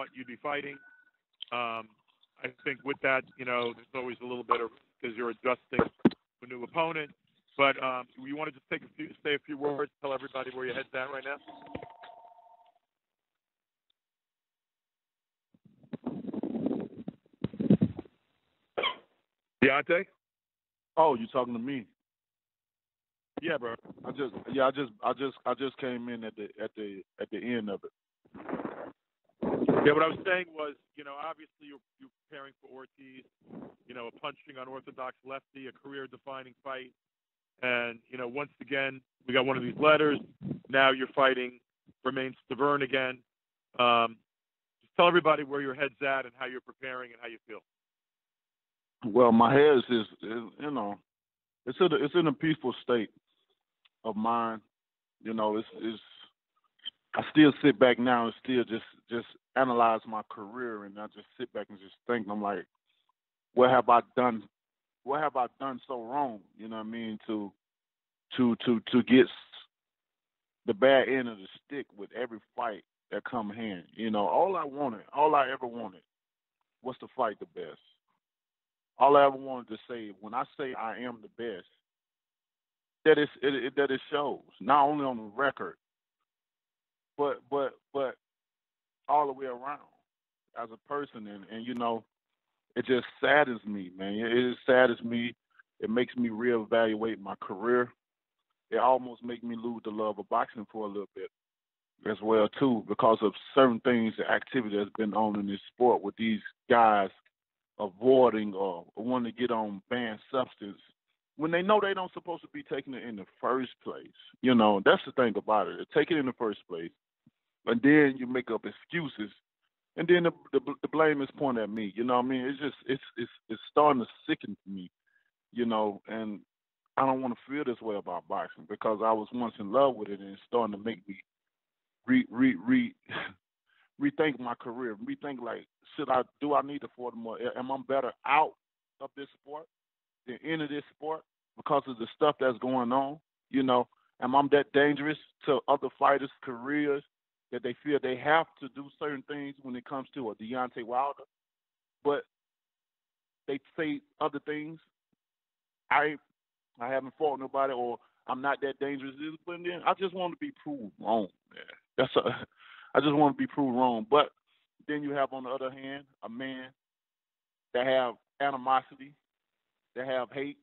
thought you'd be fighting. I think with that, there's always a little bit of because you're adjusting to a new opponent. But you want to just say a few words, tell everybody where your head's at right now? Deontay? Oh, you talking to me? Yeah, bro. I just came in at the end of it. Yeah, what I was saying was, obviously you're preparing for Ortiz, a punching unorthodox lefty, a career-defining fight. And, once again, we got one of these letters. Now you're fighting Bermane Stiverne again. Just tell everybody where your head's at and how you're preparing and how you feel. Well, my head is it's in a peaceful state of mind. I still sit back now and still just analyze my career, and I just sit back and just think. I'm like, what have I done? What have I done so wrong? You know what I mean? To get the bad end of the stick with every fight that come hand. All I ever wanted was to fight the best. All I ever wanted to say, when I say I am the best, that it shows, not only on the record, but all the way around as a person. And it just saddens me, man. It saddens me. It makes me reevaluate my career. It almost makes me lose the love of boxing for a little bit as well, too, because of certain things, the activity that's been on in this sport with these guys avoiding or wanting to get on banned substance when they know they don't supposed to be taking it in the first place. That's the thing about it. They take it in the first place, and then you make up excuses, and then the blame is pointed at me. You know what I mean? It's starting to sicken to me, and I don't want to feel this way about boxing because I was once in love with it, and it's starting to make me rethink my career, rethink like, do I need to afford more? Am I better out of this sport than into this sport because of the stuff that's going on? Am I that dangerous to other fighters' careers that they feel they have to do certain things when it comes to a Deontay Wilder, but they say other things? I haven't fought nobody, or I'm not that dangerous. But then I just want to be proved wrong, man. I just want to be proved wrong. But then you have, on the other hand, a man that have animosity, that have hate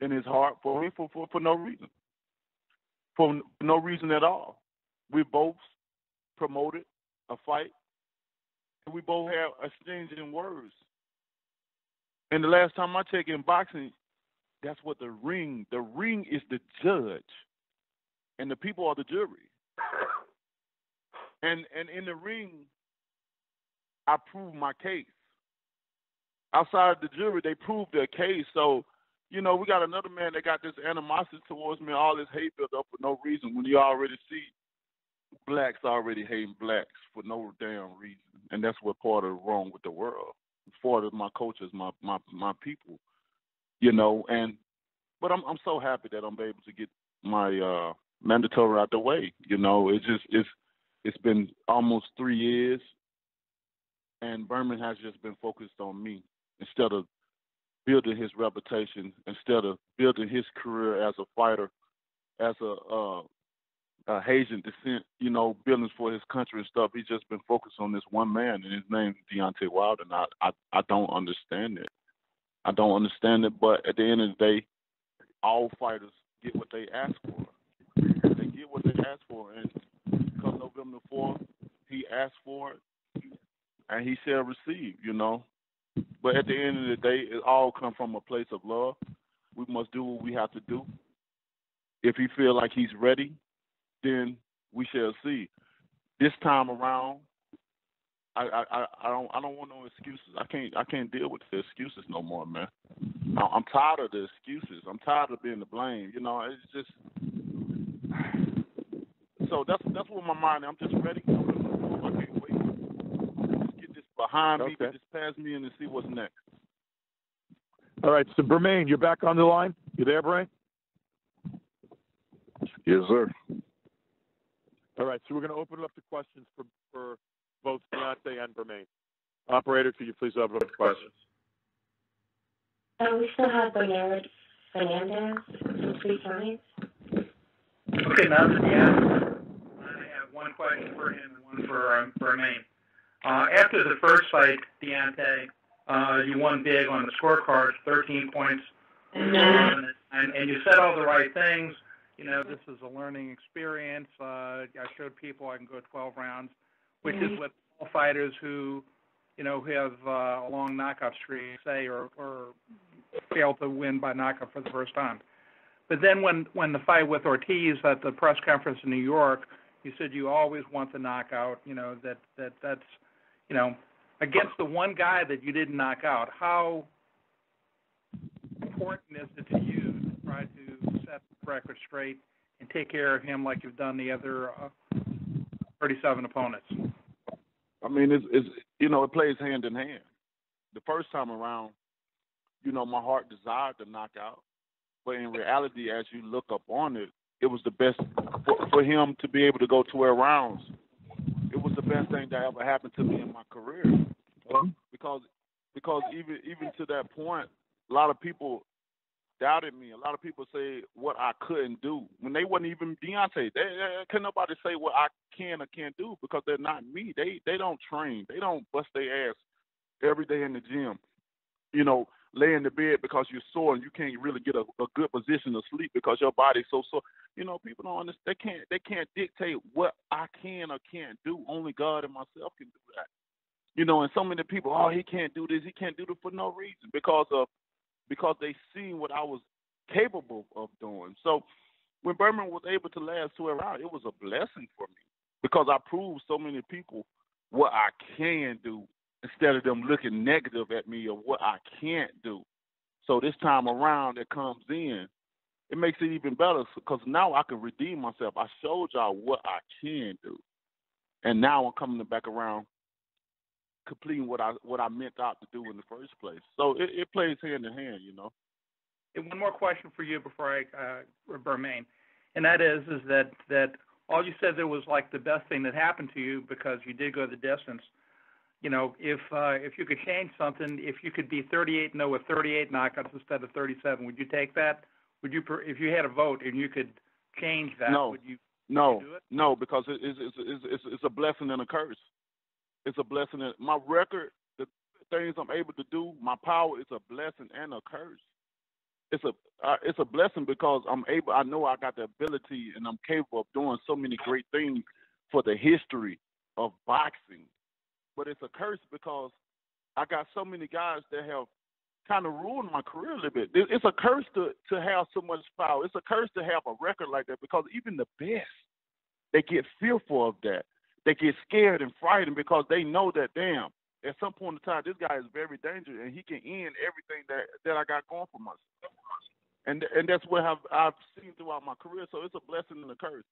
in his heart for me for no reason. For no reason at all. We both promoted a fight, and we both have exchanging words. And the last time I checked in boxing, that's what the ring is the judge, and the people are the jury. And in the ring, I proved my case. Outside the jury, they proved their case. So, we got another man that got this animosity towards me, all this hate built up for no reason, when you already see blacks already hating blacks for no damn reason. And that's what part of the wrong with the world. Part of my cultures, my people, but I'm so happy that I'm able to get my mandatory out the way. It's been almost 3 years, and Bermane has just been focused on me instead of building his reputation, instead of building his career as a fighter, as a Haitian descent, building for his country and stuff. He's just been focused on this one man, and his name is Deontay Wilder, and I don't understand it. I don't understand it, but at the end of the day, all fighters get what they ask for. They get what they ask for, and come November 4th, he asked for it, and he shall receive, But at the end of the day, it all comes from a place of love. We must do what we have to do. If he feel like he's ready, then we shall see. This time around, I don't want no excuses. I can't deal with the excuses no more, man. I'm tired of the excuses. I'm tired of being the blame. It's just so that's what my mind is. I'm just ready. I can't wait. Just get this behind me, get this past me, and then see what's next. All right, so Bermane, you're back on the line. You there, Bermane? Yes, sir. All right, so we're going to open it up to questions for both Deontay and Bermane. Operator, could you please open up the questions? We still have Bernard Fernandez from 3 times. Okay, now that Deontay, I have one question for him and one for Bermane. After the first fight, Deontay, you won big on the scorecard, 13 points. And you said all the right things. You know, this is a learning experience. I showed people I can go 12 rounds, which is what all fighters who, you know, who have a long knockout streak say or fail to win by knockout for the first time. But then when the fight with Ortiz at the press conference in New York, you said you always want the knockout, you know, that's, you know, against the one guy that you didn't knock out. How important is it to you to try to set the record straight and take care of him like you've done the other 37 opponents? I mean, it's you know, it plays hand in hand. The first time around, you know, my heart desired to knock out, but in reality, as you look up on it, it was the best for him to be able to go 12 rounds. It was the best thing that ever happened to me in my career, because even to that point, a lot of people doubted me. A lot of people say what I couldn't do when they wasn't even Deontay. Can nobody say what I can or can't do because they're not me. They don't train. They don't bust their ass every day in the gym. You know, lay in the bed because you're sore and you can't really get a good position to sleep because your body's so sore. You know, people don't understand. They can't dictate what I can or can't do. Only God and myself can do that. You know, and so many people, oh, he can't do this. He can't do this for no reason because they seen what I was capable of doing. So when Bermane was able to last 12 rounds, it was a blessing for me because I proved so many people what I can do instead of them looking negative at me of what I can't do. So this time around it comes in, it makes it even better because now I can redeem myself. I showed y'all what I can do. And now I'm coming back around completing what I meant out to do in the first place. So it plays hand in hand, you know. And one more question for you before Bermane, and that is that all you said there was like the best thing that happened to you because you did go the distance. You know, if you could change something, if you could be 38-0 with 38 knockouts instead of 37, would you take that? Would you, if you had a vote and you could change that? No, would you no, do it? No, because it's a blessing and a curse. It's a blessing. My record, the things I'm able to do, my power is a blessing and a curse. It's a blessing because I'm able. I know I got the ability and I'm capable of doing so many great things for the history of boxing. But it's a curse because I got so many guys that have kind of ruined my career a little bit. It's a curse to have so much power. It's a curse to have a record like that because even the best, they get fearful of that. They get scared and frightened because they know that, damn, at some point in time, this guy is very dangerous and he can end everything that I got going for myself. And that's what I've seen throughout my career. So it's a blessing and a curse.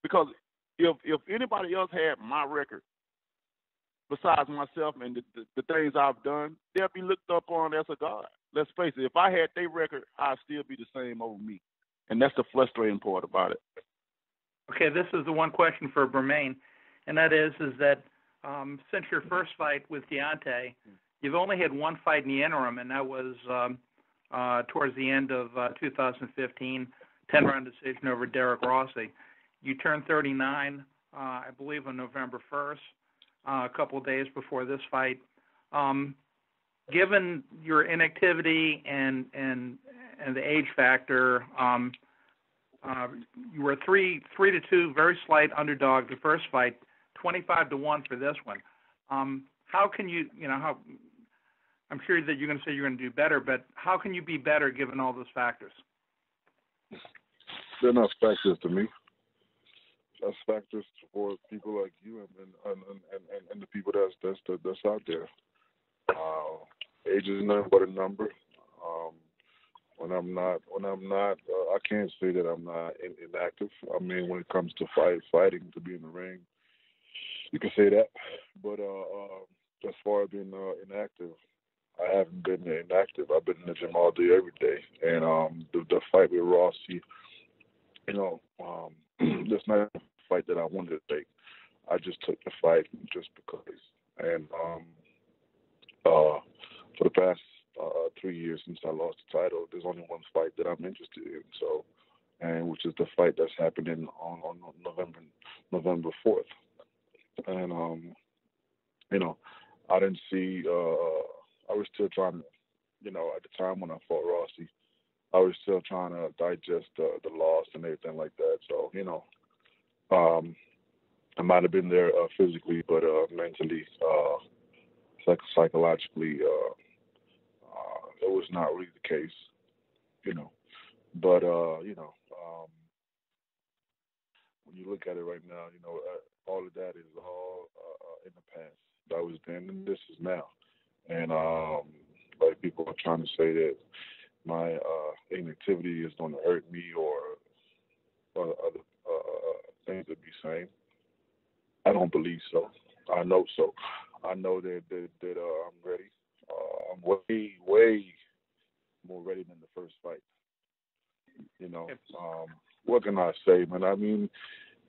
Because if anybody else had my record, besides myself and the things I've done, they'll be looked up on as a god. Let's face it, if I had their record, I'd still be the same over me. And that's the frustrating part about it. Okay, this is the one question for Bermane, and that is that since your first fight with Deontay, you've only had one fight in the interim, and that was towards the end of 2015, 10-round decision over Derek Rossi. You turned 39, I believe, on November 1st. A couple of days before this fight. Given your inactivity and the age factor, you were 3-2, very slight underdog the first fight, 25-1 for this one. How can you how? I'm sure that you're going to say you're going to do better, but how can you be better given all those factors? They're not factors to me. That's factors for people like you and the people that's out there. Age is nothing but a number. When I'm not, I can't say that I'm not inactive. I mean, when it comes to fighting, to be in the ring, you can say that. But as far as being inactive, I haven't been inactive. I've been in the gym all day, every day. And the fight with Rossi, that's not a fight that I wanted to take. I just took the fight just because. And for the past 3 years since I lost the title, there's only one fight that I'm interested in. So, and which is the fight that's happening on November 4th. And I didn't see. I was still trying to, at the time when I fought Rossi, I was still trying to digest the loss and everything like that. So, I might have been there physically, but mentally, psychologically, it was not really the case, But when you look at it right now, all of that is all in the past. That was then, and this is now. And like people are trying to say that my inactivity is going to hurt me or other things to be saying. I don't believe so. I know so. I know that I'm ready. I'm way more ready than the first fight. What can I say, man? I mean,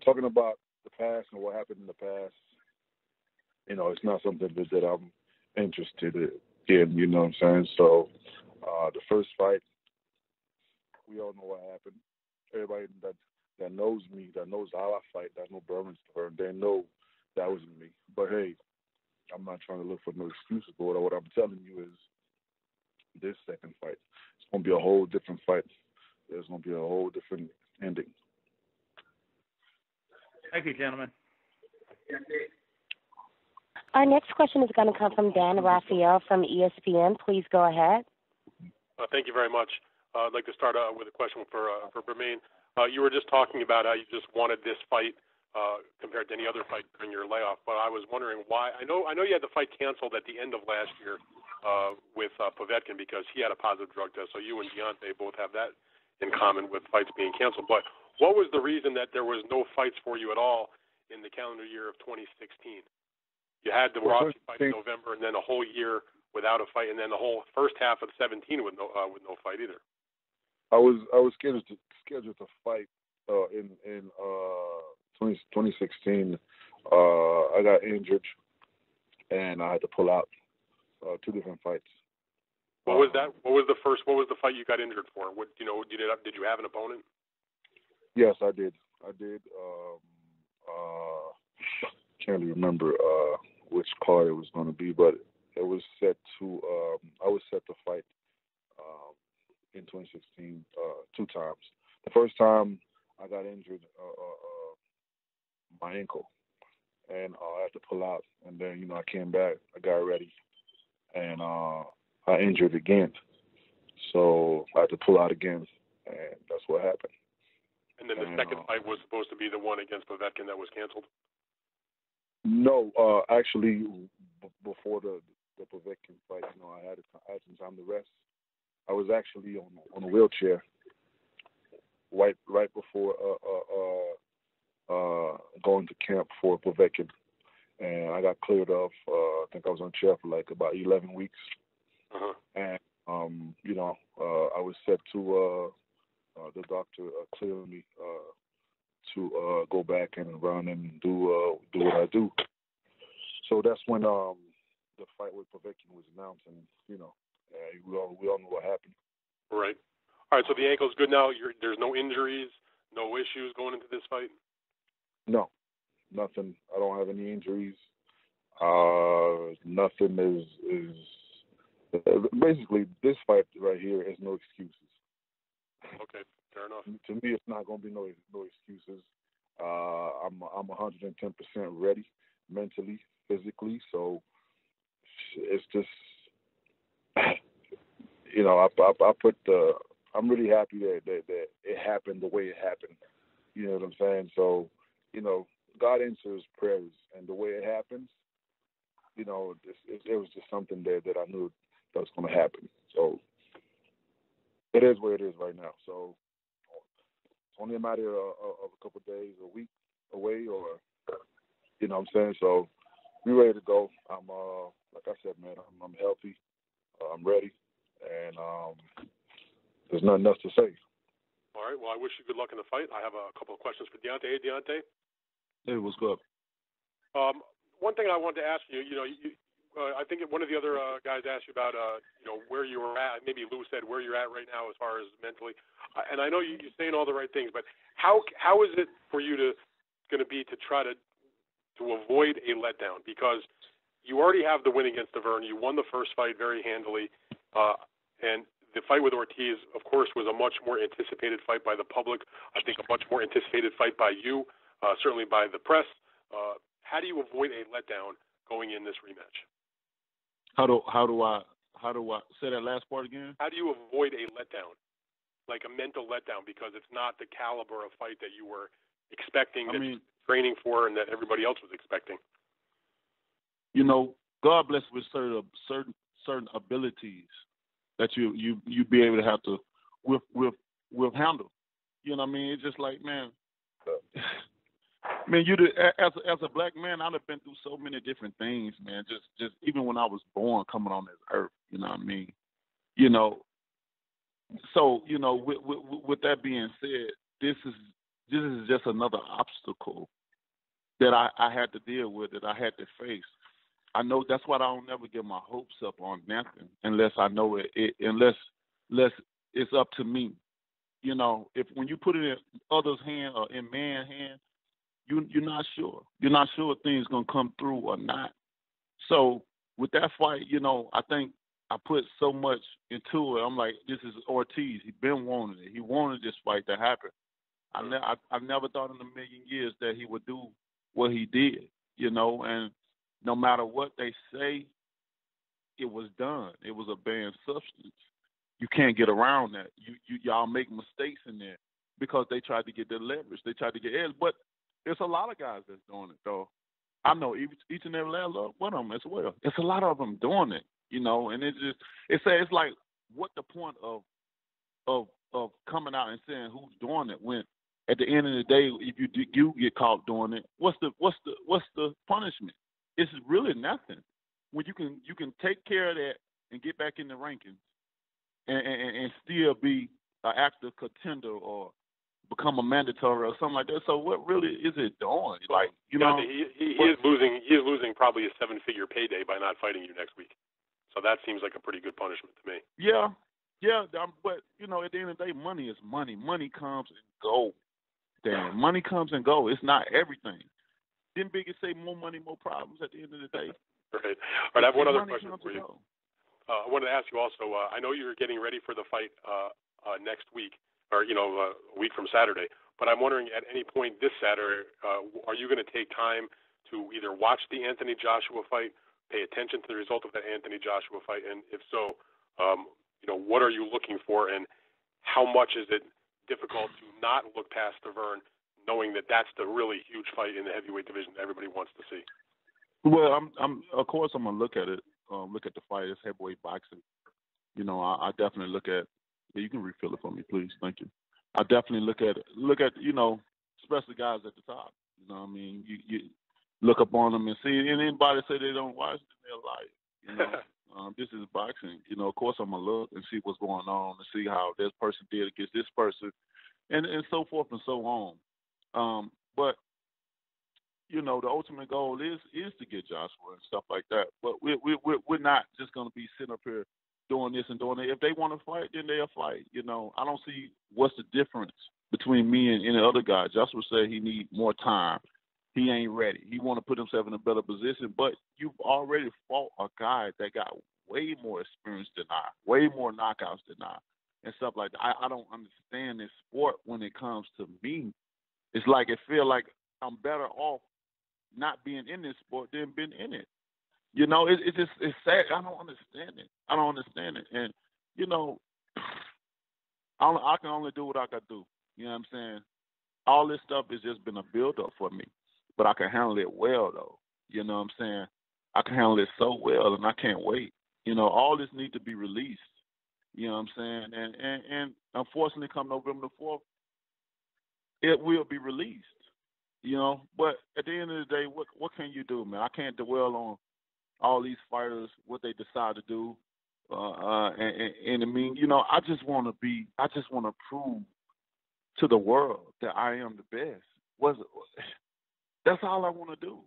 talking about the past and what happened in the past, it's not something that I'm interested in. You know what I'm saying? So, the first fight, we all know what happened. Everybody that knows me, that knows how I fight, that know Bermane Stiverne, they know that wasn't me. But hey, I'm not trying to look for no excuses. But what I'm telling you is, this second fight, it's going to be a whole different fight. There's going to be a whole different ending. Thank you, gentlemen. Our next question is going to come from Dan Raphael from ESPN. Please go ahead. Thank you very much. I'd like to start with a question for Bermane. You were just talking about how you just wanted this fight compared to any other fight during your layoff, but I was wondering why. I know you had the fight canceled at the end of last year with Povetkin because he had a positive drug test. So you and Deontay both have that in common with fights being canceled. But what was the reason that there was no fights for you at all in the calendar year of 2016? You had the Rossi fight in November, and then a whole year without a fight, and then the whole first half of 17 with no fight either. I was scheduled to fight in 2016. I got injured, and I had to pull out 2 different fights. What was that? What was the fight you got injured for? Did you have an opponent? Yes, I did. Can't really remember which card it was going to be, but it was set to. I was set to fight in 2016 2 times. The first time I got injured, my ankle, and I had to pull out. And then I came back. I got ready, and I injured again. So I had to pull out again, and that's what happened. And then the second fight was supposed to be the one against Povetkin that was canceled? No, actually, before the Povetkin fight, I had some time to rest. I was actually on a wheelchair right before going to camp for Povetkin, and I got cleared off. I think I was on chair for like about 11 weeks, and I was set to the doctor cleared me to go back and run and do what I do. So that's when the fight with Povetkin was announced, and we all know what happened. Right. All right. So the ankle's good now. There's no injuries, no issues going into this fight. No, nothing. I don't have any injuries. Nothing is basically this fight right here is no excuses. Okay, fair enough. To me, it's not going to be no excuses. I'm 110% ready mentally, physically. So it's just, I put I'm really happy that it happened the way it happened. You know what I'm saying? So, God answers prayers, and the way it happens, it was just something that I knew that was going to happen. So it is where it is right now. So it's only a matter of a couple of days, a week away, or you know what I'm saying. So we're ready to go. I'm like I said, man, I'm healthy. I'm ready, and there's nothing else to say. All right. Well, I wish you good luck in the fight. I have a couple of questions for Deontay. Hey, Deontay. Hey, what's up? One thing I wanted to ask you, I think one of the other guys asked you about, where you were at. Maybe Lou said where you're at right now as far as mentally. And I know you're saying all the right things, but how is it for you going to be to try to avoid a letdown? Because you already have the win against Stiverne. You won the first fight very handily, and the fight with Ortiz, of course, was a much more anticipated fight by the public. I think a much more anticipated fight by you, certainly by the press. How do you avoid a letdown going in this rematch? How do I say that last part again? How do you avoid a letdown, like a mental letdown, because it's not the caliber of fight that you were expecting, that you were training for, and that everybody else was expecting? God bless with certain abilities that you be able to have to with handle. You know what I mean? It's just like, man, as a black man, I've been through so many different things, man. Just even when I was born, coming on this earth, you know what I mean? So with that being said, this is just another obstacle that I had to deal with, that I had to face. I know that's why I don't never get my hopes up on nothing unless I know unless it's up to me. If when you put it in others' hand or in man's hand, you're not sure. You're not sure if things gonna come through or not. So with that fight, I think I put so much into it. I'm like, this is Ortiz. He been wanting it. He wanted this fight to happen. I never thought in a million years that he would do what he did. And no matter what they say, it was done. It was a banned substance. You can't get around that. Y'all make mistakes in there because they tried to get their leverage. They tried to get edge. But there's a lot of guys that's doing it, though. I know each and every last one of them as well. It's a lot of them doing it, and it's like, what the point of coming out and saying who's doing it when at the end of the day, if you do get caught doing it, what's the punishment? It's really nothing. When you can take care of that and get back in the rankings and still be an active contender or become a mandatory or something like that. So what really is it doing? Like, he is losing. He is losing probably a 7-figure payday by not fighting you next week. So that seems like a pretty good punishment to me. Yeah. But at the end of the day, money is money. Money comes and goes. Damn, money comes and goes. It's not everything. Didn't Biggie say more money, more problems at the end of the day? Right. All right. I have one other question for you. I wanted to ask you also. I know you're getting ready for the fight next week, or a week from Saturday. But I'm wondering, at any point this Saturday, are you going to take time to either watch the Anthony Joshua fight, pay attention to the result of that Anthony Joshua fight, and if so, what are you looking for, and how much is it difficult to not look past Stiverne, knowing that that's the really huge fight in the heavyweight division that everybody wants to see? Well, I'm of course I'm gonna look at it. Look at the fight. It's heavyweight boxing. I definitely look at. You can refill it for me, please. Thank you. I definitely look at especially guys at the top. You look up on them and see. And anybody say they don't watch it, they're lying. This is boxing. Of course I'm gonna look and see what's going on and see how this person did against this person, and so forth and so on. But the ultimate goal is to get Joshua and stuff like that. But we're not just gonna be sitting up here doing this and doing it. If they want to fight, then they'll fight. I don't see what's the difference between me and any other guy. Joshua said he need more time. He ain't ready. He want to put himself in a better position. But you've already fought a guy that got way more experience than I, way more knockouts than I, and stuff like that. I don't understand this sport when it comes to me. It's like it feel like I'm better off not being in this sport than being in it. It's sad. I don't understand it. And, I can only do what I can do. You know what I'm saying? All this stuff has just been a build-up for me. But I can handle it well, though. You know what I'm saying? I can handle it so well, and I can't wait. All this needs to be released. You know what I'm saying? And unfortunately, come November the 4th, it will be released. But at the end of the day, what can you do, man? I can't dwell on all these fighters, what they decide to do. I just want to prove to the world that I am the best. That's all I want to do.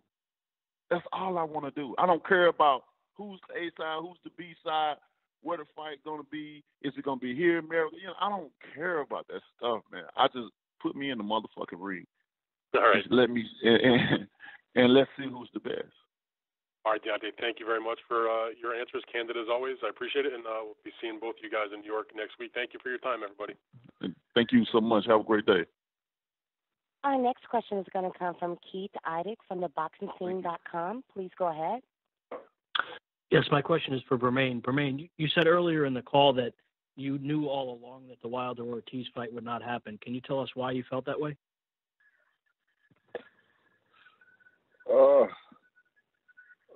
That's all I want to do. I don't care about who's the A side, who's the B side, where the fight gonna be. Is it gonna be here, America? I don't care about that stuff, man. I just put me in the motherfucking ring. All right. Just let me and let's see who's the best. All right, Deontay, thank you very much for your answers, candid as always. I appreciate it, and we'll be seeing both you guys in New York next week. Thank you for your time, everybody. Thank you so much. Have a great day. Our next question is going to come from Keith Idec from the BoxingScene.com. Please go ahead. Yes, my question is for Bermane. Bermane, you said earlier in the call that you knew all along that the Wilder-Ortiz fight would not happen. Can you tell us why you felt that way?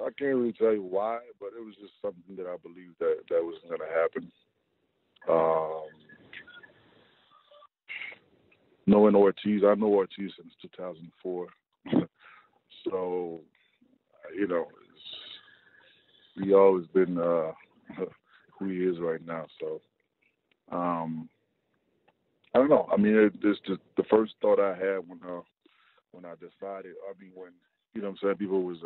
I can't really tell you why, but it was just something that I believed that was going to happen. Knowing Ortiz, I know Ortiz since 2004. So, he always been who he is right now. So, I don't know. I mean, it's just the first thought I had when I decided. I mean, when people was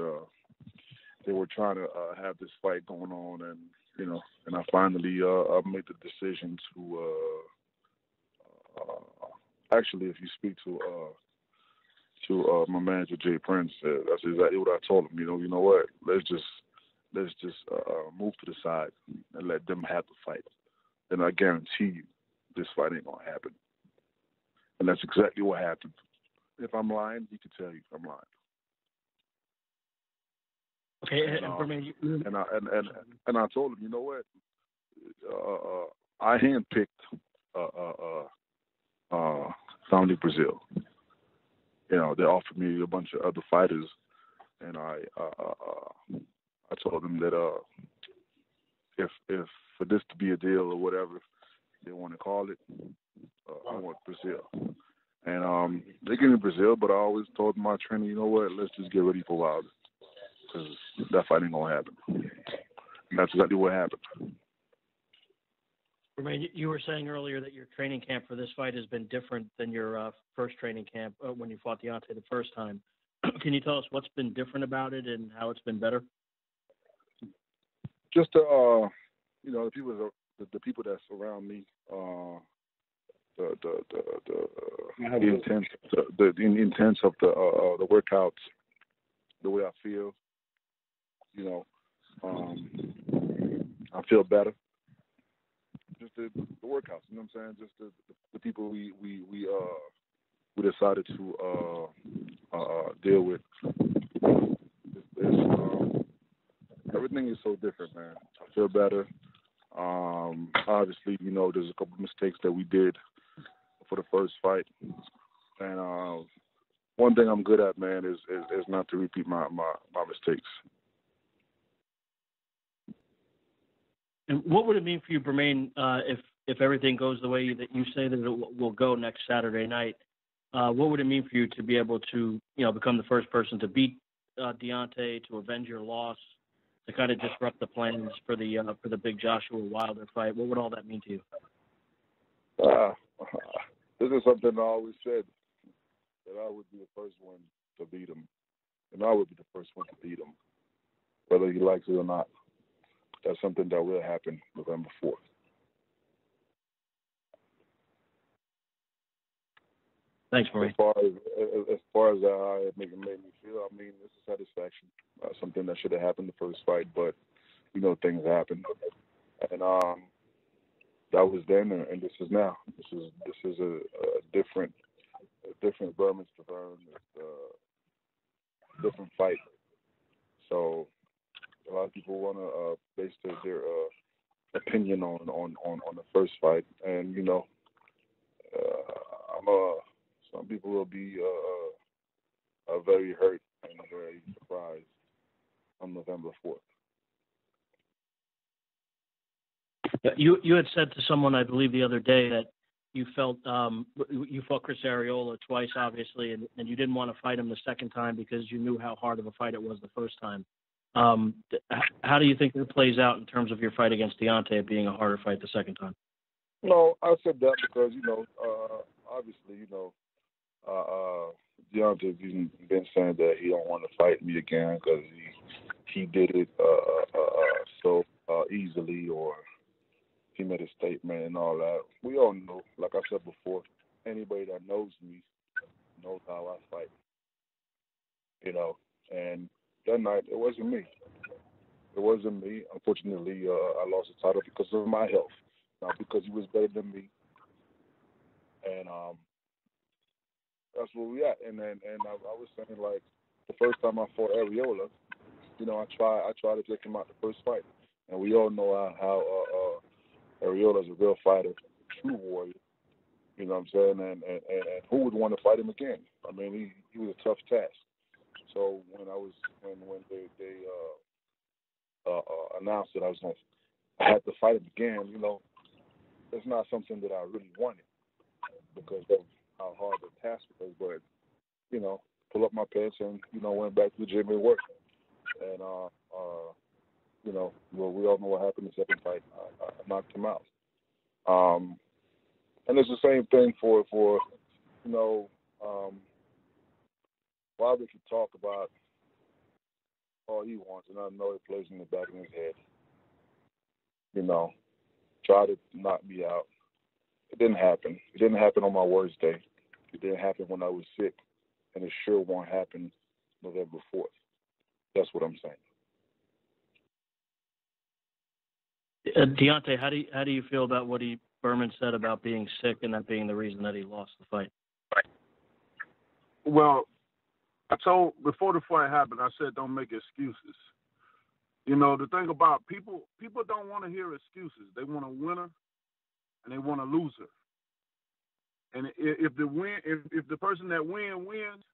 they were trying to have this fight going on, and and I finally I made the decision to actually, if you speak to my manager Jay Prince, that's exactly what I told him. You know what? Let's just move to the side and let them have the fight. Then I guarantee you, this fight ain't gonna happen. And that's exactly what happened. If I'm lying, he could tell you if I'm lying. Okay, and I told him, you know what? I handpicked Family Brazil. They offered me a bunch of other fighters, and I told them that if for this to be a deal or whatever they want to call it, I want Brazil. And they gave me Brazil, but I always told my trainer, you know what? Let's just get ready for Wilder, because that fight ain't gonna happen. And that's exactly what happened. Bermane, you were saying earlier that your training camp for this fight has been different than your first training camp when you fought Deontay the first time. Can you tell us what's been different about it and how it's been better? Just the people that surround me, the intense of the workouts, the way I feel. I feel better. Just the workouts, you know what I'm saying? Just the people we decided to deal with. Everything is so different, man. I feel better. Obviously, there's a couple mistakes that we did for the first fight, and one thing I'm good at, man, is not to repeat my mistakes. And what would it mean for you, Bermane, if everything goes the way that you say that it will go next Saturday night? What would it mean for you to be able to, become the first person to beat Deontay, to avenge your loss, to kind of disrupt the plans for the big Joshua Wilder fight? What would all that mean to you? This is something I always said, that I would be the first one to beat him, and I would be the first one to beat him, whether he likes it or not. That's something that will happen November 4th. Thanks, Bermane. As far as how it made me feel, I mean, it's a satisfaction. Something that should have happened the first fight, but things happen, and that was then, and this is now. This is a different Bermane Stiverne, different fight. So a lot of people want to base their opinion on the first fight, and some people will be very hurt and very surprised on November 4th. You had said to someone, I believe, the other day that you felt you fought Chris Arreola twice, obviously, and you didn't want to fight him the second time because you knew how hard of a fight it was the first time. How do you think it plays out in terms of your fight against Deontay being a harder fight the second time? No, I said that because, obviously, Deontay been saying that he don't want to fight me again because he did it so easily, or he made a statement and all that. We all know, like I said before, anybody that knows me knows how I fight. And that night it wasn't me. It wasn't me. Unfortunately, I lost the title because of my health, not because he was better than me. And that's where we at. And I was saying, like, the first time I fought Arreola, I tried to take him out the first fight, and we all know how Arreola's a real fighter, true warrior. You know what I'm saying? And who would want to fight him again? I mean, he was a tough task. So when they announced that I had to fight him again, it's not something that I really wanted because of how hard the task was. But pull up my pants and went back to the gym and worked. And we all know what happened in the second fight. I knocked him out. And it's the same thing for Bobby can talk about all he wants, and I know it plays in the back of his head. Try to knock me out. It didn't happen. It didn't happen on my worst day. It didn't happen when I was sick, and it sure won't happen November 4th. That's what I'm saying. Deontay, how do you feel about what Bermane said about being sick and that being the reason that he lost the fight? Well, before the fight happened, I said don't make excuses. The thing about people don't want to hear excuses. They want a winner and they want a loser. And if the person that wins,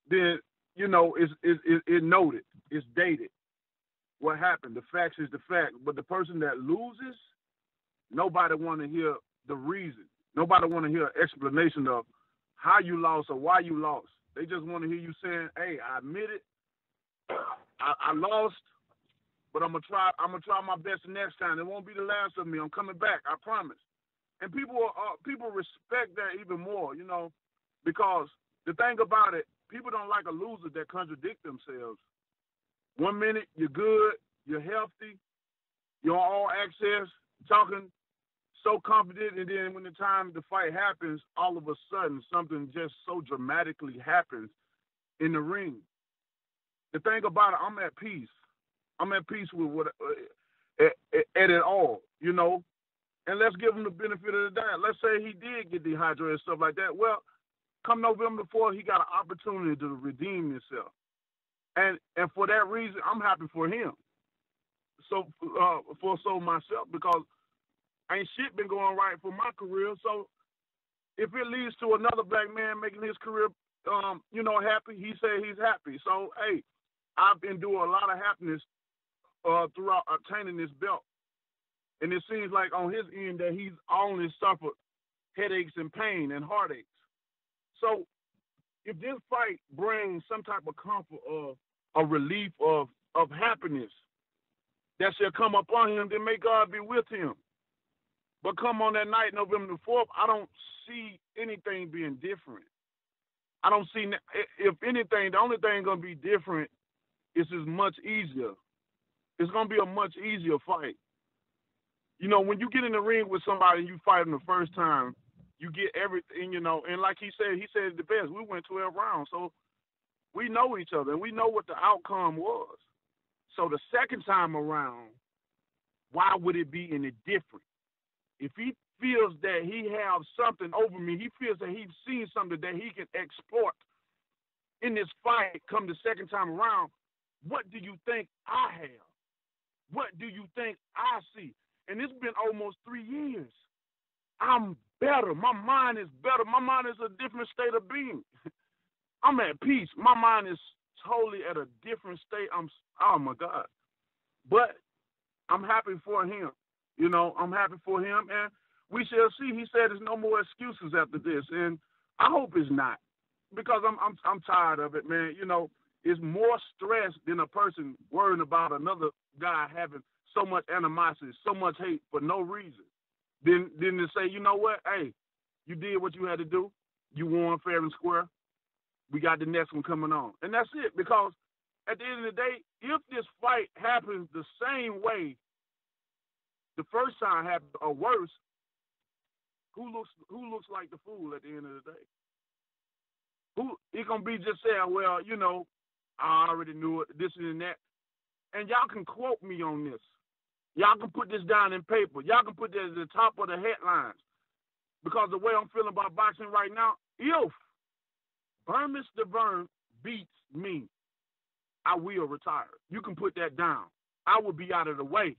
then it's noted, it's dated. What happened? The facts is the fact. But the person that loses, nobody want to hear the reason. Nobody want to hear an explanation of how you lost or why you lost. They just want to hear you saying, "Hey, I admit it. I lost, but I'm gonna try my best next time. It won't be the last of me. I'm coming back. I promise." And people respect that even more, because the thing about it, people don't like a loser that contradict themselves. 1 minute you're good, you're healthy, you're on all access, talking so confident, and then when the time the fight happens, all of a sudden something just so dramatically happens in the ring. The thing about it, I'm at peace. I'm at peace with what at it all, And let's give him the benefit of the doubt. Let's say he did get dehydrated and stuff like that. Well, come November 4th, he got an opportunity to redeem himself. And for that reason, I'm happy for him. So myself, because ain't shit been going right for my career. So if it leads to another black man making his career, happy, he said he's happy. So hey, I've endured a lot of happiness throughout obtaining this belt. And it seems like on his end that he's only suffered headaches and pain and heartaches. So if this fight brings some type of comfort or a relief of happiness that shall come upon him, then may God be with him. But come on that night, November the 4th, I don't see anything being different. I don't see, if anything, the only thing going to be different is it's much easier. It's going to be a much easier fight. When you get in the ring with somebody and you fight them the first time, you get everything, and like he said it the best. We went 12 rounds, so we know each other, and we know what the outcome was. So the second time around, why would it be any different? If he feels that he has something over me, he feels that he's seen something that he can exploit in this fight come the second time around, what do you think I have? What do you think I see? And it's been almost 3 years. I'm better. My mind is better. My mind is a different state of being. I'm at peace. My mind is totally at a different state. Oh my God. But I'm happy for him. I'm happy for him, and we shall see. He said there's no more excuses after this, and I hope it's not, because I'm tired of it, man. It's more stress than a person worrying about another guy having so much animosity, so much hate for no reason. Then to say, you know what, hey, you did what you had to do. You won fair and square. we got the next one coming on. And that's it, because at the end of the day, if this fight happens the same way the first time happened or worse, who looks like the fool at the end of the day? He gonna be just saying, well, you know, I already knew it, this and that. And y'all can quote me on this. Y'all can put this down in paper. Y'all can put this at the top of the headlines. Because the way I'm feeling about boxing right now, if Bermane Stiverne beats me, I will retire. You can put that down. I will be out of the way.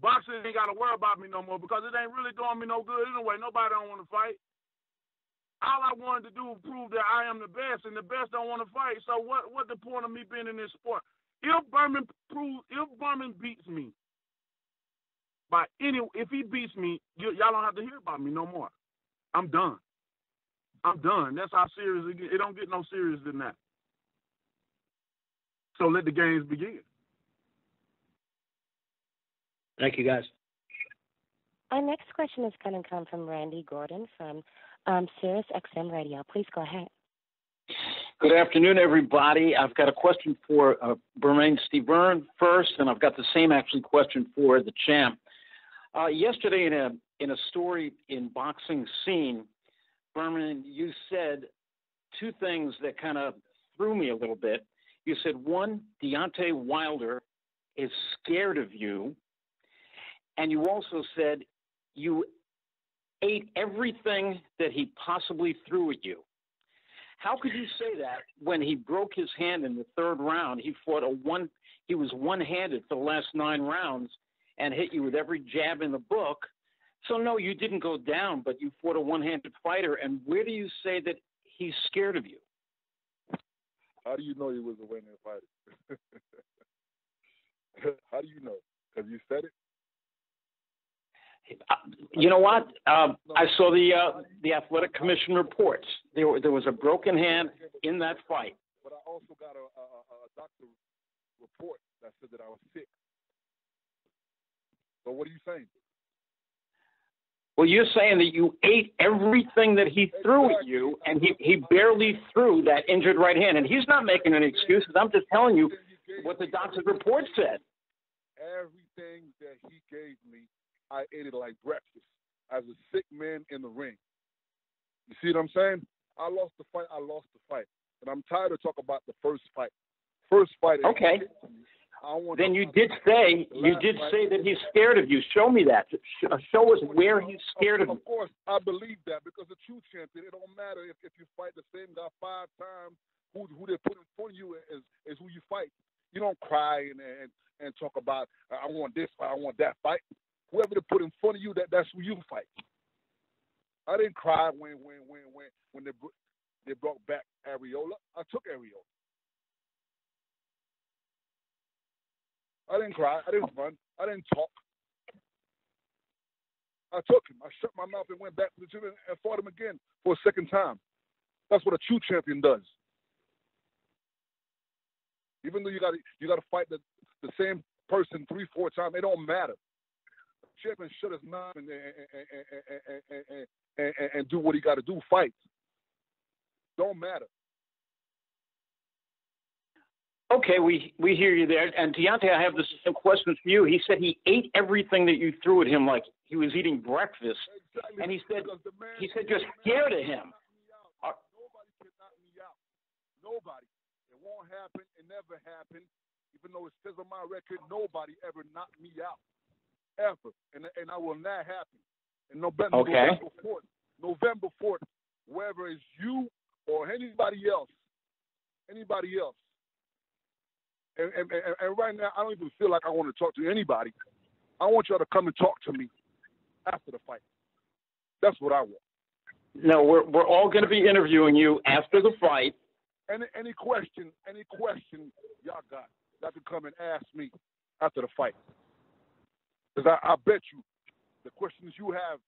Boxing ain't got to worry about me no more because it ain't really doing me no good anyway. Nobody don't want to fight. All I wanted to do was prove that I am the best, and the best don't want to fight. So what the point of me being in this sport? If Bermane beats me, if he beats me, y'all don't have to hear about me no more. I'm done. That's how serious it gets. It don't get no serious than that. So let the games begin. Thank you, guys. Our next question is going to come from Randy Gordon from Sirius XM Radio. Please go ahead. Good afternoon, everybody. I've got a question for Bermane Stiverne first, and I've got the same actually question for the champ. Yesterday in a story in Boxing Scene, Bermane, you said two things that kind of threw me a little bit. You said, one, Deontay Wilder is scared of you, and you also said you ate everything that he possibly threw at you. How could you say that when he broke his hand in the third round? He was one-handed for the last 9 rounds and hit you with every jab in the book. So, no, you didn't go down, but you fought a one-handed fighter. And where do you say that he's scared of you? How do you know he was a winning fighter? How do you know? Because you said it? You know what? I saw the athletic commission reports. There was a broken hand in that fight. But I also got a doctor report that said that I was sick. So what are you saying? Well, you're saying that you ate everything that he threw at you, and he barely threw that injured right hand. And he's not making any excuses. I'm just telling you what the doctor's report said. Everything that he gave me, I ate it like breakfast as a sick man in the ring. You see what I'm saying? I lost the fight. And I'm tired of talking about the first fight. Okay. Then you did say that he's scared of you. Show me that. Show us where he's scared of you. Of course, I believe that because the true champion, it don't matter if you fight the same guy 5 times. Who they put in front of you is who you fight. You don't cry and talk about I want this fight, I want that fight. Whoever they put in front of you, that's who you fight. I didn't cry when they brought back Areola. I took Areola. I didn't cry. I didn't run. I didn't talk. I took him. I shut my mouth and went back to the gym and fought him again for a second time. That's what a true champion does. Even though you got to fight the same person 3-4 times, it don't matter. Champion shut his mouth and do what he got to do. Fight. Don't matter. Okay, we hear you there. And Deontay, I have the same question for you. He said he ate everything that you threw at him like he was eating breakfast. Exactly. And he said you're scared of him. Nobody can knock me out. Nobody. It won't happen. It never happened. Even though it says on my record, nobody ever knocked me out. Ever. And I will not happen. And November 4th, whether it's you or anybody else. And right now, I don't even feel like I want to talk to anybody. I want y'all to come and talk to me after the fight. That's what I want. No, we're all going to be interviewing you after the fight. Any question y'all got, y'all can come and ask me after the fight. Because I bet you the questions you have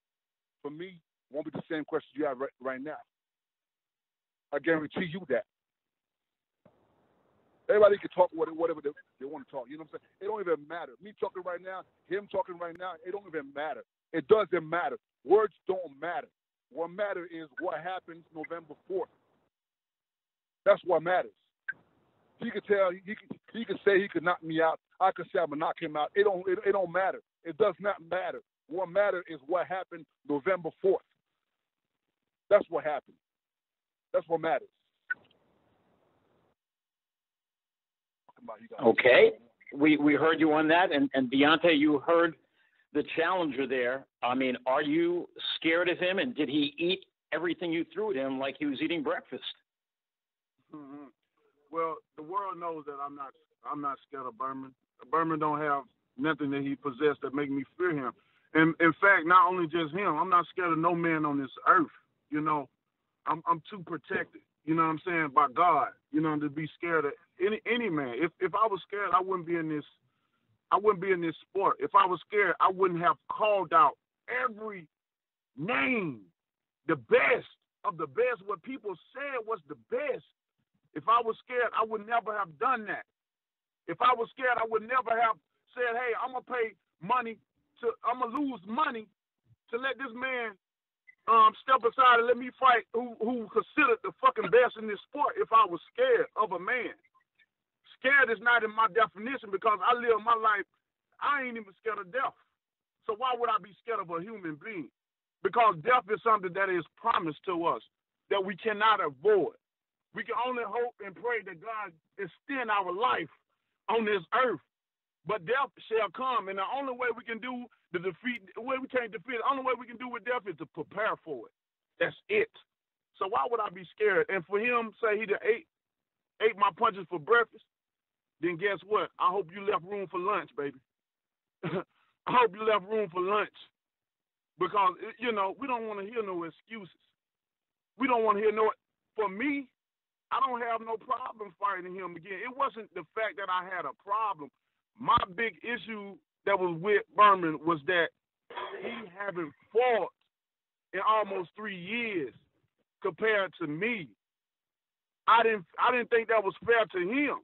for me won't be the same questions you have right now. I guarantee you that. Everybody can talk whatever they want to talk. You know what I'm saying? It don't even matter. Me talking right now, him talking right now, it don't even matter. It doesn't matter. Words don't matter. What matters is what happens November 4th. That's what matters. He could tell. He could say he could knock me out. I could say I'm gonna knock him out. It don't matter. It does not matter. What matters is what happened November 4th. That's what happened. That's what matters. Okay, we heard you on that, and Deontay, you heard the challenger there. I mean, are you scared of him? And did he eat everything you threw at him like he was eating breakfast? Mm-hmm. Well, the world knows that I'm not scared of Bermane. Bermane don't have nothing that he possessed that make me fear him. And in fact, not only just him, I'm not scared of no man on this earth. You know, I'm too protected. You know what I'm saying, by God. You know, to be scared of any man. If I was scared, I wouldn't be in this. I wouldn't be in this sport. If I was scared, I wouldn't have called out every name, the best of the best. What people said was the best. If I was scared, I would never have done that. If I was scared, I would never have said, hey, I'm going to lose money to let this man step aside and let me fight who considered the fucking best in this sport if I was scared of a man. Scared is not in my definition because I live my life, I ain't even scared of death. So why would I be scared of a human being? Because death is something that is promised to us that we cannot avoid. We can only hope and pray that God extend our life on this earth. But death shall come, and the only way we can do the defeat, the only way we can do with death is to prepare for it. That's it. So why would I be scared? And for him, say he ate my punches for breakfast, then guess what? I hope you left room for lunch, baby. I hope you left room for lunch. Because, you know, we don't want to hear no excuses. We don't want to hear no, for me, I don't have no problem fighting him again. It wasn't the fact that I had a problem. My big issue that was with Bermane was that he haven't fought in almost 3 years compared to me. I didn't think that was fair to him.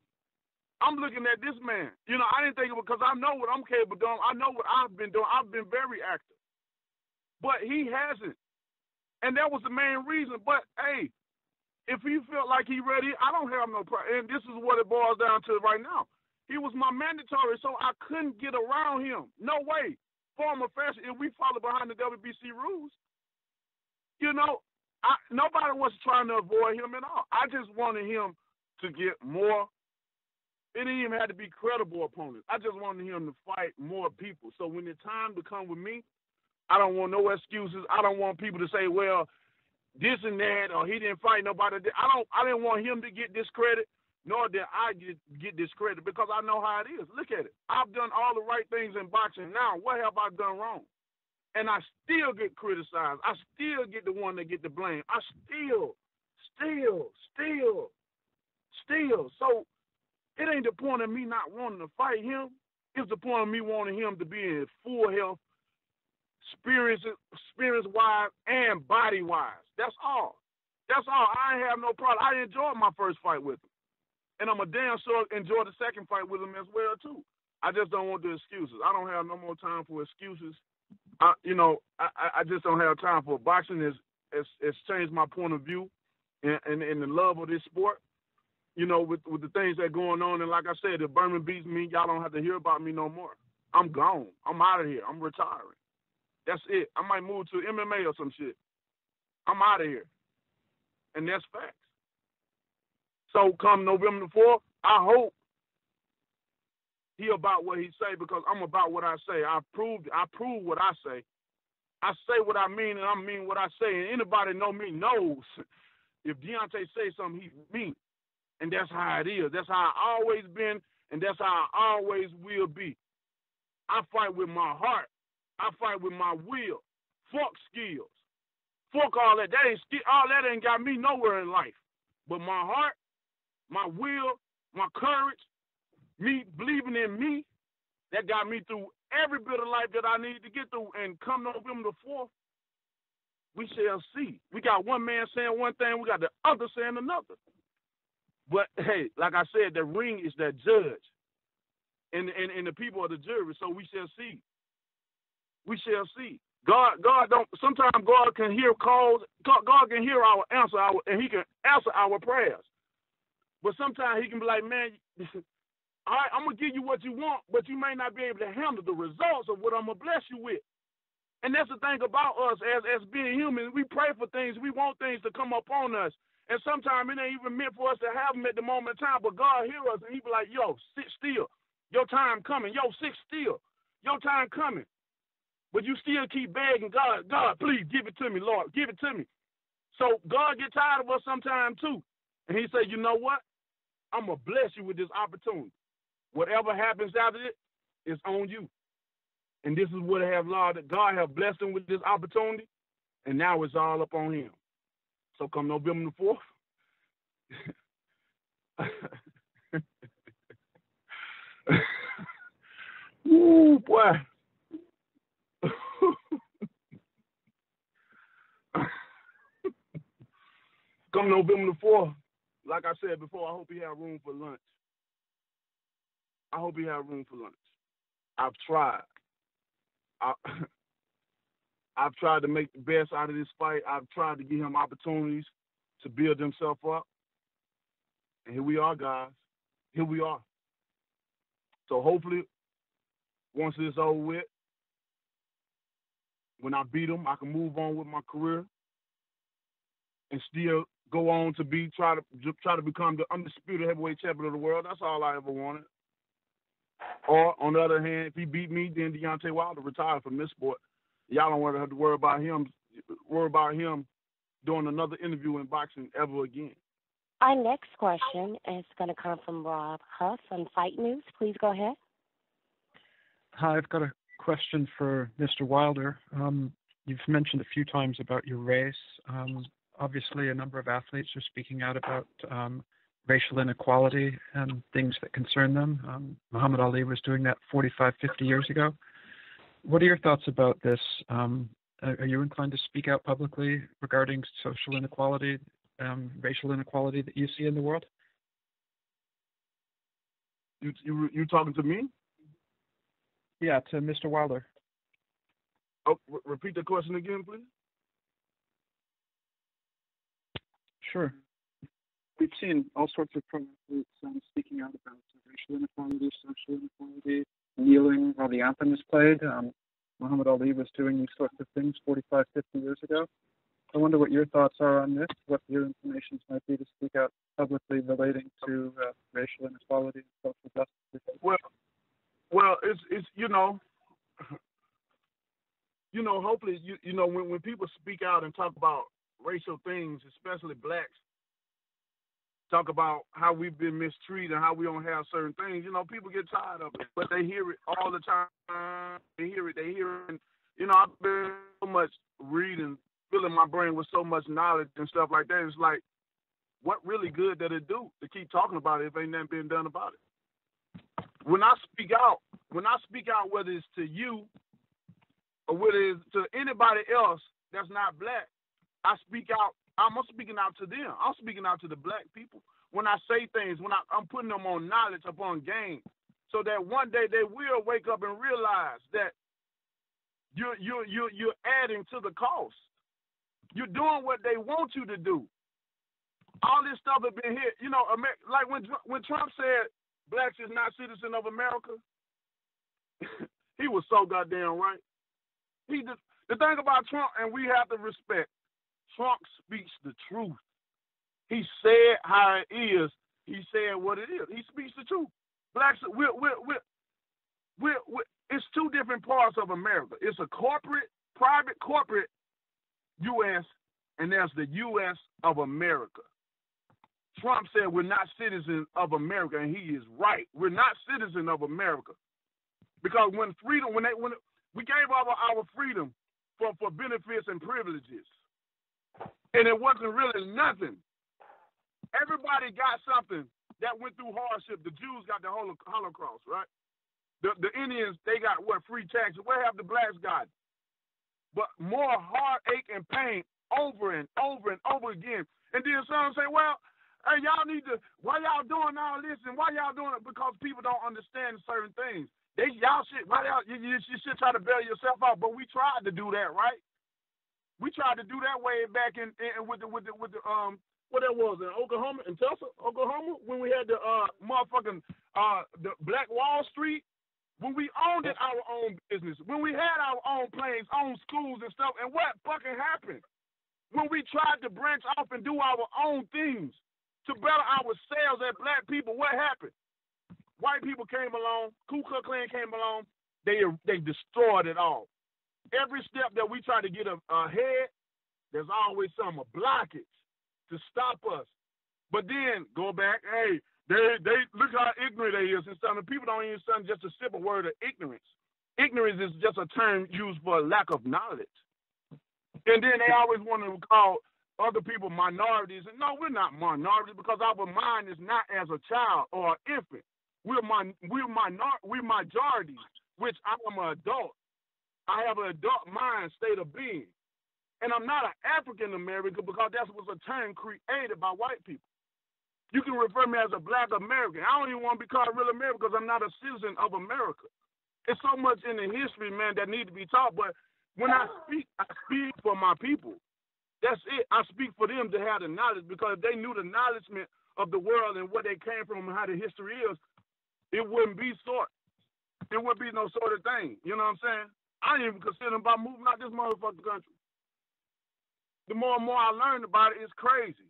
I'm looking at this man. You know, I didn't think it was because I know what I'm capable of doing. I know what I've been doing. I've been very active. But he hasn't. And that was the main reason. But, hey, if he felt like he ready, I don't have no problem. And this is what it boils down to right now. He was my mandatory, so I couldn't get around him. No way. Form or fashion, if we follow behind the WBC rules, you know, nobody was trying to avoid him at all. I just wanted him to get more. It didn't even have to be credible opponents. I just wanted him to fight more people. So when the time to come with me, I don't want no excuses. I don't want people to say, well, this and that, or he didn't fight nobody. I didn't want him to get discredit, nor did I get discredit, because I know how it is. Look at it. I've done all the right things in boxing. Now, what have I done wrong? And I still get criticized. I still get the one that get the blame. I still. So it ain't the point of me not wanting to fight him. It's the point of me wanting him to be in full health, experience-wise and body-wise. That's all. I ain't have no problem. I enjoyed my first fight with him. And I'm a damn sure enjoy the second fight with him as well, too. I just don't want the excuses. I don't have no more time for excuses. I just don't have time for it. Boxing has changed my point of view and the love of this sport, you know, with the things that are going on. And like I said, if Bermane beats me, y'all don't have to hear about me no more. I'm gone. I'm out of here. I'm retiring. That's it. I might move to MMA or some shit. I'm out of here. And that's facts. So come November the 4th, I hope he about what he say, because I'm about what I say. I prove what I say. I say what I mean, and I mean what I say. And anybody know me knows if Deontay say something, he mean. And that's how it is. That's how I always been, and that's how I always will be. I fight with my heart. I fight with my will. Fuck skills. Fuck all that. All that ain't got me nowhere in life. But my heart, my will, my courage, me believing in me, that got me through every bit of life that I need to get through. And come November the 4th, we shall see. We got one man saying one thing, we got the other saying another. But, hey, like I said, the ring is that judge. And the people are the jury, so we shall see. We shall see. God don't. Sometimes God can hear calls. God can hear our answer, and He can answer our prayers. But sometimes he can be like, man, all right, I'm going to give you what you want, but you may not be able to handle the results of what I'm going to bless you with. And that's the thing about us as being human. We pray for things. We want things to come up on us. And sometimes it ain't even meant for us to have them at the moment in time, but God hear us, and he be like, yo, sit still. Your time coming. Yo, sit still. Your time coming. But you still keep begging God, God, please give it to me, Lord. Give it to me. So God get tired of us sometimes too. And he say, you know what? I'm going to bless you with this opportunity. Whatever happens after it, it's on you. And this is what God have blessed him with this opportunity, and now it's all up on him. So come November the 4th. Ooh, boy. Come November the 4th, like I said before, I hope he have room for lunch. I hope he have room for lunch. I've tried. I've tried to make the best out of this fight. I've tried to give him opportunities to build himself up. And here we are, guys. Here we are. So hopefully, once this is over with, when I beat him, I can move on with my career and still go on to try to become the undisputed heavyweight champion of the world. That's all I ever wanted. Or, on the other hand, if he beat me, then Deontay Wilder retired from this sport. Y'all don't want to have to worry about him doing another interview in boxing ever again. Our next question is going to come from Rob Huff on Fight News. Please go ahead. Hi, I've got a question for Mr. Wilder. You've mentioned a few times about your race. Obviously, a number of athletes are speaking out about racial inequality and things that concern them. Muhammad Ali was doing that 45, 50 years ago. What are your thoughts about this? Are you inclined to speak out publicly regarding social inequality, racial inequality that you see in the world? You talking to me? Yeah, to Mr. Wilder. Oh, repeat the question again, please. Sure. We've seen all sorts of pro athletes speaking out about racial inequality, social inequality, kneeling while the anthem is played. Muhammad Ali was doing these sorts of things 45, 50 years ago. I wonder what your thoughts are on this, what your inclinations might be to speak out publicly relating to racial inequality and social justice. Well, it's hopefully when people speak out and talk about racial things, especially blacks, talk about how we've been mistreated and how we don't have certain things, people get tired of it, but they hear it all the time. They hear it. And, I've been so much reading, filling my brain with so much knowledge and stuff like that. It's like, what really good did it do to keep talking about it if ain't nothing been done about it? When I speak out, whether it's to you or whether it's to anybody else that's not black, I speak out. I'm speaking out to them. I'm speaking out to the black people. When I say things, when I'm putting them on knowledge, upon game, so that one day they will wake up and realize that you're adding to the cost. You're doing what they want you to do. All this stuff has been here. Like when Trump said blacks is not citizen of America, he was so goddamn right. The thing about Trump, and we have to respect, Trump speaks the truth. He said how it is. He said what it is. He speaks the truth. Blacks, it's two different parts of America. It's a private corporate U.S., and there's the U.S. of America. Trump said we're not citizens of America, and he is right. We're not citizens of America. Because when we gave our freedom for benefits and privileges, and it wasn't really nothing. Everybody got something that went through hardship. The Jews got the Holocaust, right? The Indians, they got free taxes. Where have the blacks got? But more heartache and pain over and over and over again. And then some say, well, hey, why y'all doing all this and why y'all doing it? Because people don't understand certain things. You should try to bail yourself out. But we tried to do that, right? We tried to do that way back in with the what that was in Oklahoma, in Tulsa, Oklahoma, when we had the motherfucking the Black Wall Street, when we owned it our own business, when we had our own planes, own schools and stuff, and what fucking happened? When we tried to branch off and do our own things to better ourselves as black people, what happened? White people came along, Ku Klux Klan came along, they destroyed it all. Every step that we try to get ahead, there's always some blockage to stop us. But then go back, hey, they look how ignorant they is and stuff. And people don't even understand just a simple word of ignorance. Ignorance is just a term used for lack of knowledge. And then they always want to call other people minorities. And no, we're not minorities because our mind is not as a child or an infant. We're majorities, which I am an adult. I have an adult mind state of being. And I'm not an African American because that was a term created by white people. You can refer me as a black American. I don't even want to be called real American because I'm not a citizen of America. It's so much in the history, man, that need to be taught. But when I speak for my people. That's it. I speak for them to have the knowledge because if they knew the acknowledgement of the world and what they came from and how the history is, it wouldn't be sort. It wouldn't be no sort of thing. You know what I'm saying? I ain't even considering about moving out this motherfucking country. The more and more I learn about it, it's crazy.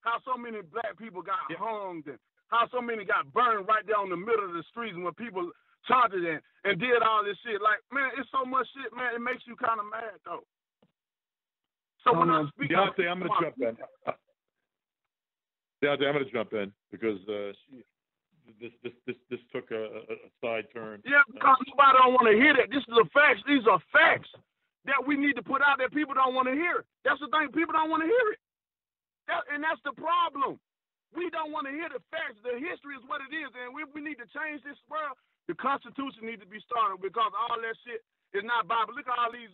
How so many black people got hung and how so many got burned right there on the middle of the streets when people charged it and did all this shit. Like, man, it's so much shit, man. It makes you kind of mad, though. So when I speak, Deontay, I'm going to jump in. Deontay, I'm going to jump in because this took a side turn. Yeah, because nobody don't want to hear that. This is the facts. These are facts that we need to put out that people don't want to hear. That's the thing. People don't want to hear it. And that's the problem. We don't want to hear the facts. The history is what it is, and we need to change this world. The Constitution needs to be started because all that shit is not Bible. Look at all these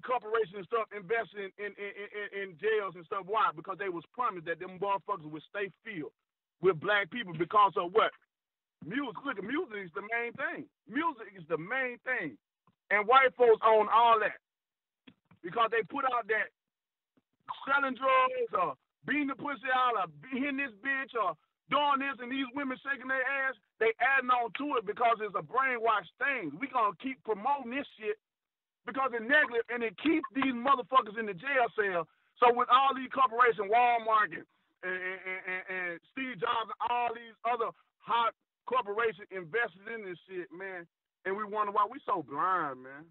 corporations and stuff investing in jails and stuff. Why? Because they was promised that them motherfuckers would stay filled with black people because of what? Music. Look, music is the main thing. Music is the main thing. And white folks own all that because they put out that selling drugs or beating the pussy out or hitting this bitch or doing this and these women shaking their ass, they adding on to it because it's a brainwashed thing. We gonna keep promoting this shit because it's negative and it keeps these motherfuckers in the jail cell. So with all these corporations, Walmart and Steve Jobs and all these other hot corporations invested in this shit, man, and we wonder why we so blind, man.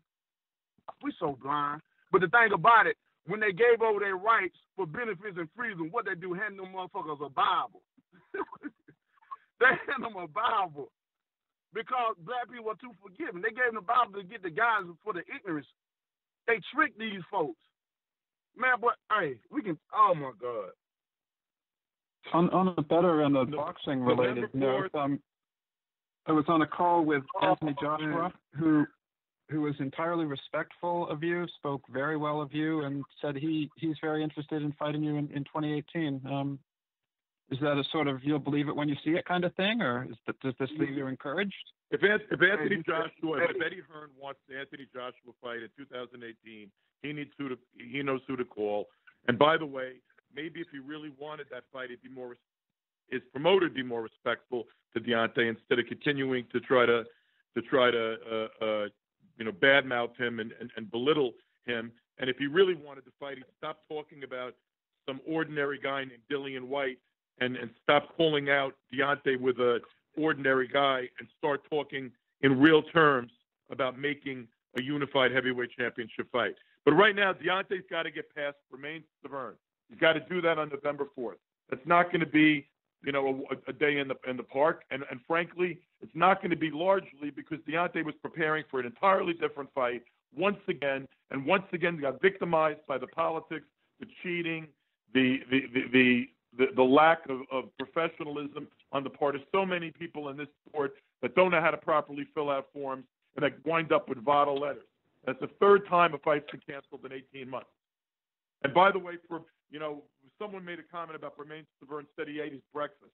We so blind. But the thing about it, when they gave over their rights for benefits and freedom, what they do, hand them motherfuckers a Bible. They hand them a Bible because black people are too forgiving. They gave them the Bible to get the guys for the ignorance. They tricked these folks. Man, but, hey, we can, oh, my God. On a better and a boxing-related note, I was on a call with Anthony Joshua, who was entirely respectful of you, spoke very well of you, and said he's very interested in fighting you in 2018. Is that a sort of you'll believe it when you see it kind of thing, or does this leave you encouraged? If Anthony Joshua, if Eddie Hearn wants the Anthony Joshua fight in 2018, he knows who to call. And by the way, maybe if he really wanted that fight, his promoter would be more respectful to Deontay instead of continuing to try to badmouth him and belittle him. And if he really wanted to fight, he'd stop talking about some ordinary guy named Dillian White and stop calling out Deontay with a ordinary guy and start talking in real terms about making a unified heavyweight championship fight. But right now, Deontay's got to get past Bermane Stiverne. He's got to do that on November 4th. That's not going to be, a day in the park. And frankly, it's not going to be largely because Deontay was preparing for an entirely different fight once again got victimized by the politics, the cheating, the lack of professionalism on the part of so many people in this sport that don't know how to properly fill out forms and that wind up with VADA letters. That's the third time a fight's been canceled in 18 months. And by the way, someone made a comment about Bermane Stiverne said he ate his breakfast.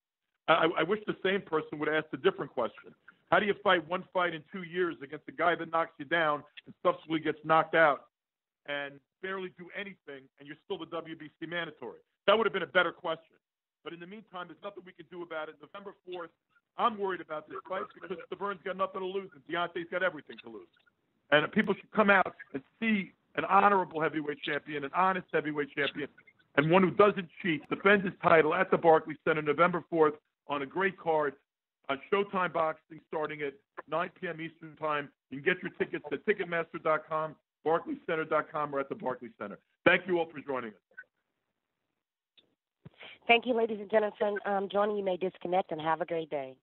I wish the same person would ask a different question. How do you fight one fight in 2 years against a guy that knocks you down and subsequently gets knocked out and barely do anything, and you're still the WBC mandatory? That would have been a better question. But in the meantime, there's nothing we can do about it. November 4th, I'm worried about this fight because Stiverne's got nothing to lose and Deontay's got everything to lose. And people should come out and see an honorable heavyweight champion, an honest heavyweight champion, and one who doesn't cheat, defends his title at the Barclays Center November 4th on a great card. Showtime Boxing starting at 9 p.m. Eastern Time. You can get your tickets at Ticketmaster.com, BarclaysCenter.com, or at the Barclays Center. Thank you all for joining us. Thank you, ladies and gentlemen. Joining you may disconnect and have a great day.